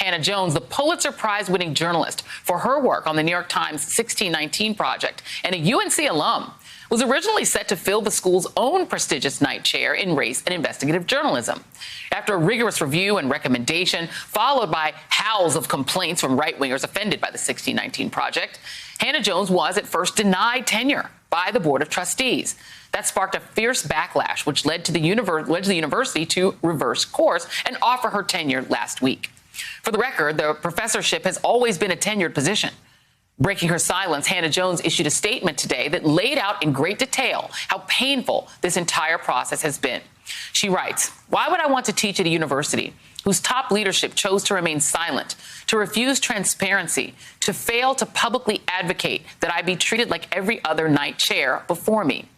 Hannah Jones, the Pulitzer Prize-winning journalist for her work on the New York Times 1619 Project and a UNC alum, was originally set to fill the school's own prestigious Knight Chair in Race and Investigative Journalism. After a rigorous review and recommendation, followed by howls of complaints from right-wingers offended by the 1619 Project, Hannah Jones was at first denied tenure by the Board of Trustees. That sparked a fierce backlash, which led the university to reverse course and offer her tenure last week. For the record, the professorship has always been a tenured position. Breaking her silence, Hannah Jones issued a statement today that laid out in great detail how painful this entire process has been. She writes, "Why would I want to teach at a university whose top leadership chose to remain silent, to refuse transparency, to fail to publicly advocate that I be treated like every other Knight Chair before me?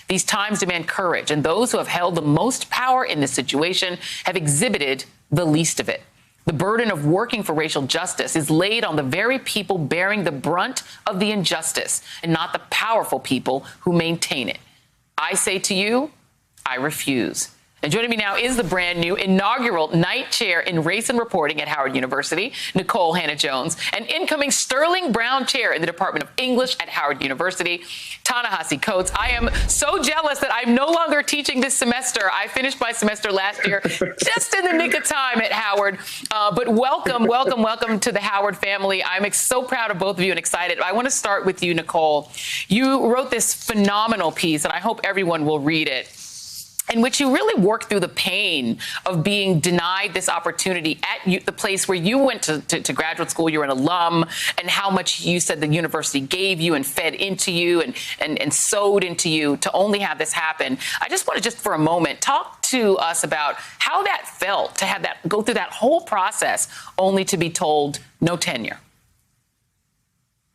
These times demand courage, and those who have held the most power in this situation have exhibited the least of it. The burden of working for racial justice is laid on the very people bearing the brunt of the injustice and not the powerful people who maintain it. I say to you, I refuse." And joining me now is the brand new inaugural Knight Chair in Race and Reporting at Howard University, Nikole Hannah-Jones, and incoming Sterling Brown Chair in the Department of English at Howard University, Ta-Nehisi Coates. I am so jealous that I'm no longer teaching this semester. I finished my semester last year just in the nick of time at Howard. But welcome to the Howard family. I'm so proud of both of you and excited. I want to start with you, Nikole. You wrote this phenomenal piece, and I hope everyone will read it, in which you really worked through the pain of being denied this opportunity at the place where you went to graduate school. You're an alum, and how much you said the university gave you and fed into you and sowed into you to only have this happen. I just want to for a moment, talk to us about how that felt to have that go through that whole process only to be told no tenure.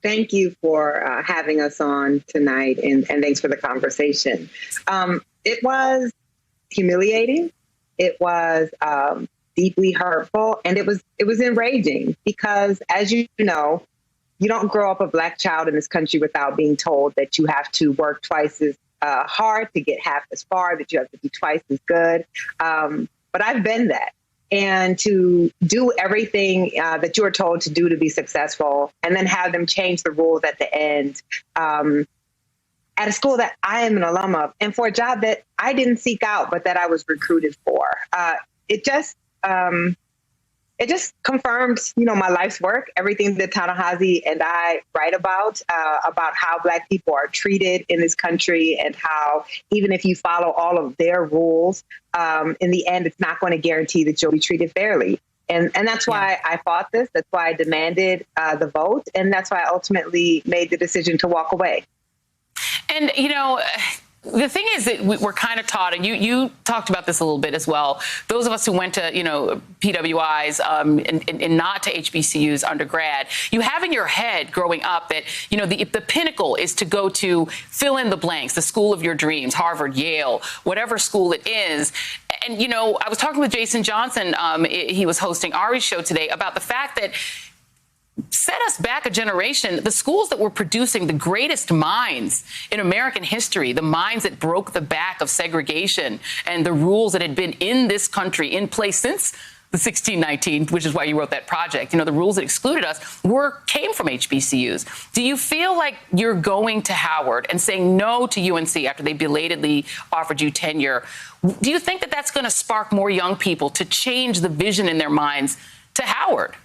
Thank you for having us on tonight, and thanks for the conversation. It was humiliating. It was deeply hurtful, and it was enraging because, as you know, you don't grow up a Black child in this country without being told that you have to work twice as hard to get half as far, that you have to be twice as good. But I've been that. And to do everything that you were told to do to be successful, and then have them change the rules at the end, at a school that I am an alum of, and for a job that I didn't seek out, but that I was recruited for. It just confirmed, my life's work, everything that Ta-Nehisi and I write about how Black people are treated in this country, and how even if you follow all of their rules, in the end, it's not going to guarantee that you'll be treated fairly. And that's why I fought this. That's why I demanded the vote. And that's why I ultimately made the decision to walk away. And, the thing is that we're kind of taught, and you talked about this a little bit as well, those of us who went to, PWIs and not to HBCUs undergrad, you have in your head growing up that, the pinnacle is to go to fill in the blanks, the school of your dreams, Harvard, Yale, whatever school it is. And, I was talking with Jason Johnson, he was hosting Ari's show today, about the fact that set us back a generation, the schools that were producing the greatest minds in American history, the minds that broke the back of segregation and the rules that had been in this country in place since the 1619, which is why you wrote that project. The rules that excluded us came from HBCUs. Do you feel like you're going to Howard and saying no to UNC after they belatedly offered you tenure? Do you think that that's going to spark more young people to change the vision in their minds to Howard?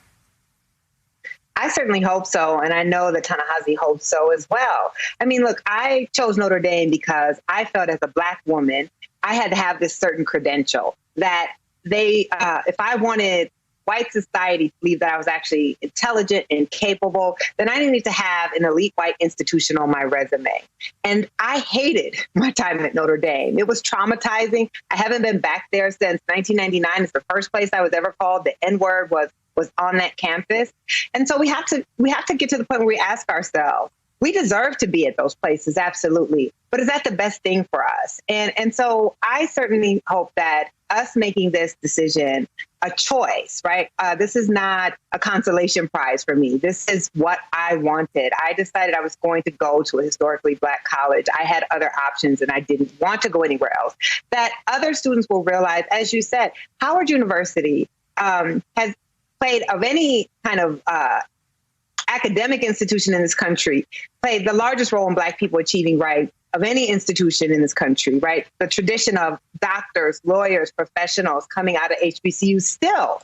I certainly hope so. And I know that Ta-Nehisi hopes so as well. I mean, look, I chose Notre Dame because I felt as a Black woman, I had to have this certain credential that if I wanted white society to believe that I was actually intelligent and capable, then I needed to have an elite white institution on my resume. And I hated my time at Notre Dame. It was traumatizing. I haven't been back there since 1999. It's the first place I was ever called the N-word was on that campus. And so we have to get to the point where we ask ourselves, we deserve to be at those places, absolutely. But is that the best thing for us? And so I certainly hope that us making this decision a choice, right? This is not a consolation prize for me. This is what I wanted. I decided I was going to go to a historically Black college. I had other options and I didn't want to go anywhere else. That other students will realize, as you said, Howard University has played of any kind of academic institution in this country, played the largest role in Black people achieving right of any institution in this country, right? The tradition of doctors, lawyers, professionals coming out of HBCU still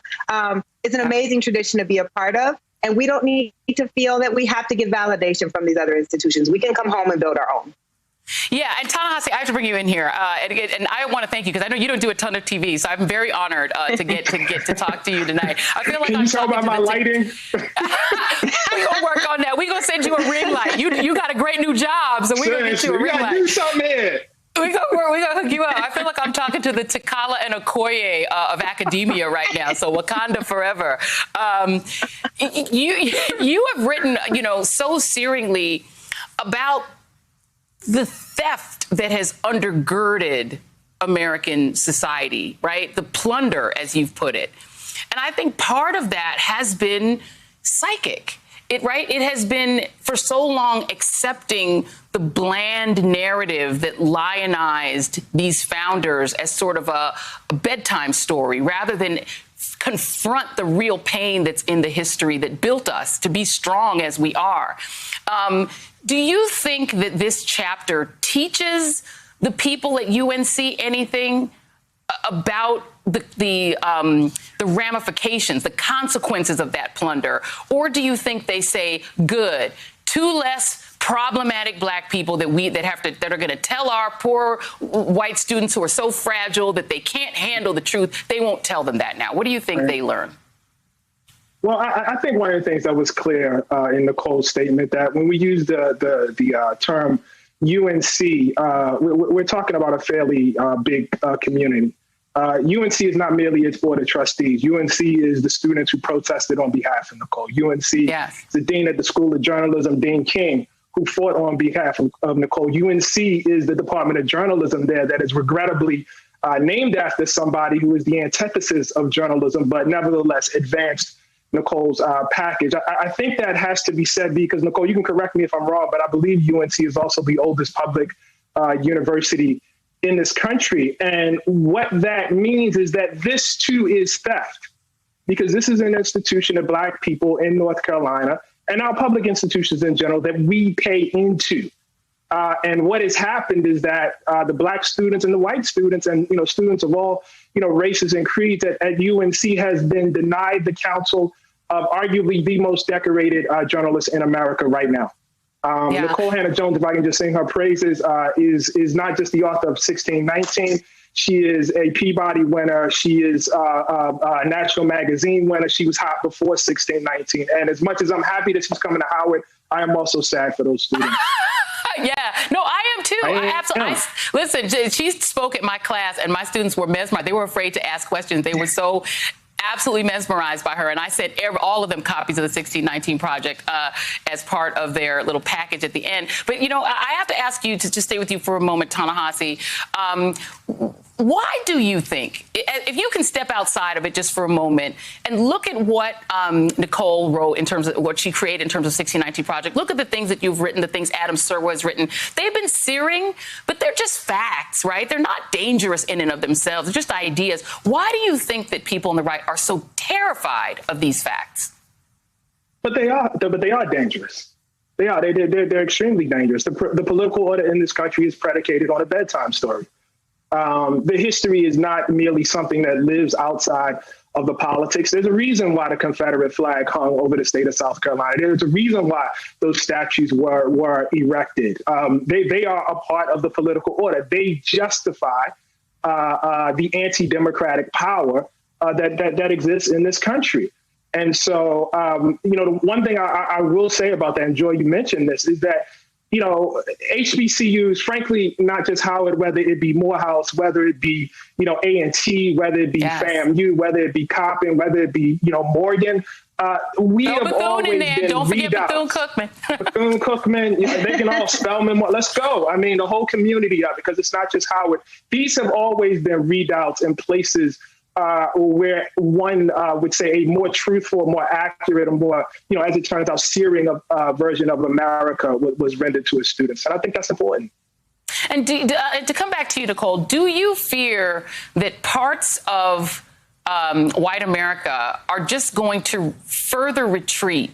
is an amazing tradition to be a part of. And we don't need to feel that we have to get validation from these other institutions. We can come home and build our own. Yeah, and Ta-Nehisi, I have to bring you in here, and I want to thank you because I know you don't do a ton of TV, so I'm very honored to get to talk to you tonight. I feel like Can you tell about my lighting? We're gonna work on that. We're gonna send you a ring light. You got a great new job, so we're gonna get you a ring light. Do something here. We're gonna hook you up. I feel like I'm talking to the T'Challa and Okoye of academia right now. So Wakanda forever. You have written, so searingly about the theft that has undergirded American society, right? The plunder, as you've put it. And I think part of that has been psychic. It has been for so long accepting the bland narrative that lionized these founders as sort of a bedtime story rather than confront the real pain that's in the history that built us to be strong as we are. Do you think that this chapter teaches the people at UNC anything about the ramifications, the consequences of that plunder? Or do you think they say, good, two less problematic Black people that are going to tell our poor white students who are so fragile that they can't handle the truth, they won't tell them that now? What do you think they learn? Well, I think one of the things that was clear in Nicole's statement that when we use the term UNC, we're talking about a fairly big community. UNC is not merely its board of trustees. UNC is the students who protested on behalf of Nicole. UNC is the dean at the School of Journalism, Dean King, who fought on behalf of Nicole. UNC is the Department of Journalism there that is regrettably named after somebody who is the antithesis of journalism, but nevertheless advanced Nicole's package. I think that has to be said because, Nicole, you can correct me if I'm wrong, but I believe UNC is also the oldest public university in this country. And what that means is that this too is theft, because this is an institution of Black people in North Carolina and our public institutions in general that we pay into. And what has happened is that the Black students and the white students and, students of all, races and creeds at UNC has been denied the counsel of arguably the most decorated journalist in America right now. Nicole Hannah-Jones, if I can just sing her praises, is not just the author of 1619. She is a Peabody winner. She is a National Magazine winner. She was hot before 1619. And as much as I'm happy that she's coming to Howard, I am also sad for those students. Yeah, no, I am too. Listen, she spoke at my class and my students were mesmerized. They were afraid to ask questions. They were so absolutely mesmerized by her. And I sent all of them copies of the 1619 Project as part of their little package at the end. But, I have to ask you to just stay with you for a moment, Ta-Nehisi. Why do you think, if you can step outside of it just for a moment and look at what Nicole wrote in terms of what she created in terms of 1619 Project, look at the things that you've written, the things Adam Serwer has written. They've been searing, but they're just facts, right? They're not dangerous in and of themselves. They're just ideas. Why do you think that people on the right are so terrified of these facts? But they are dangerous. They are. They're extremely dangerous. The political order in this country is predicated on a bedtime story. The history is not merely something that lives outside of the politics. There's a reason why the Confederate flag hung over the state of South Carolina. There's a reason why those statues were erected. They are a part of the political order. They justify the anti-democratic power that exists in this country. And so, the one thing I will say about that, and Joy, you mentioned this, is that HBCUs, frankly, not just Howard, whether it be Morehouse, whether it be, A&T, whether it be FAMU, whether it be Coppin, whether it be, Morgan, we have always been Don't forget readouts. Bethune-Cookman. Bethune-Cookman, they can all spell them. Let's go. I mean, the whole community of it, because it's not just Howard. These have always been readouts in places where one would say a more truthful, more accurate, and more, as it turns out, searing version of America was rendered to its students. And I think that's important. And to come back to you, Nicole, do you fear that parts of white America are just going to further retreat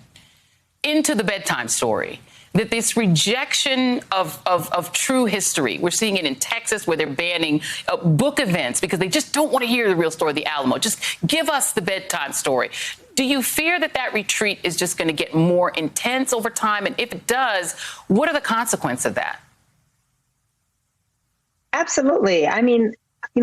into the bedtime story. That this rejection of true history, we're seeing it in Texas where they're banning book events because they just don't want to hear the real story of the Alamo. Just give us the bedtime story. Do you fear that that retreat is just going to get more intense over time? And if it does, what are the consequences of that? Absolutely. I mean,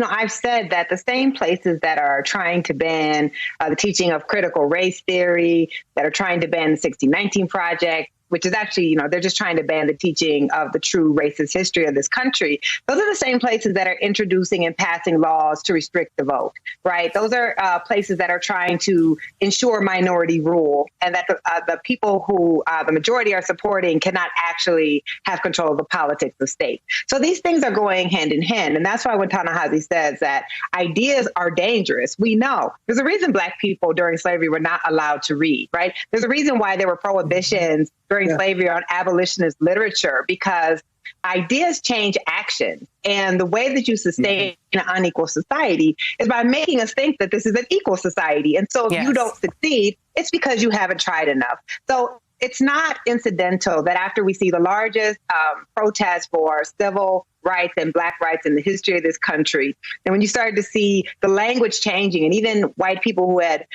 I've said that the same places that are trying to ban the teaching of critical race theory, that are trying to ban the 1619 Project, which is actually, they're just trying to ban the teaching of the true racist history of this country. Those are the same places that are introducing and passing laws to restrict the vote, right? Those are places that are trying to ensure minority rule and that the people who the majority are supporting cannot actually have control of the politics of state. So these things are going hand in hand. And that's why when Ta-Nehisi says that ideas are dangerous, we know there's a reason Black people during slavery were not allowed to read, right? There's a reason why there were prohibitions during slavery on abolitionist literature, because ideas change action. And the way that you sustain an unequal society is by making us think that this is an equal society. And so if you don't succeed, it's because you haven't tried enough. So it's not incidental that after we see the largest protest for civil rights and Black rights in the history of this country, and when you started to see the language changing and even white people who had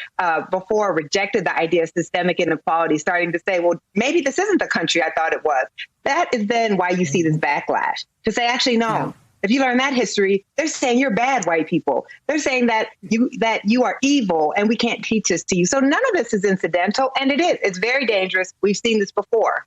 before rejected the idea of systemic inequality starting to say, well, maybe this isn't the country I thought it was. That is then why you see this backlash to say, actually, no. Yeah. If you learn that history, they're saying you're bad white people. They're saying that you are evil and we can't teach this to you. So none of this is incidental. And it is. It's very dangerous. We've seen this before.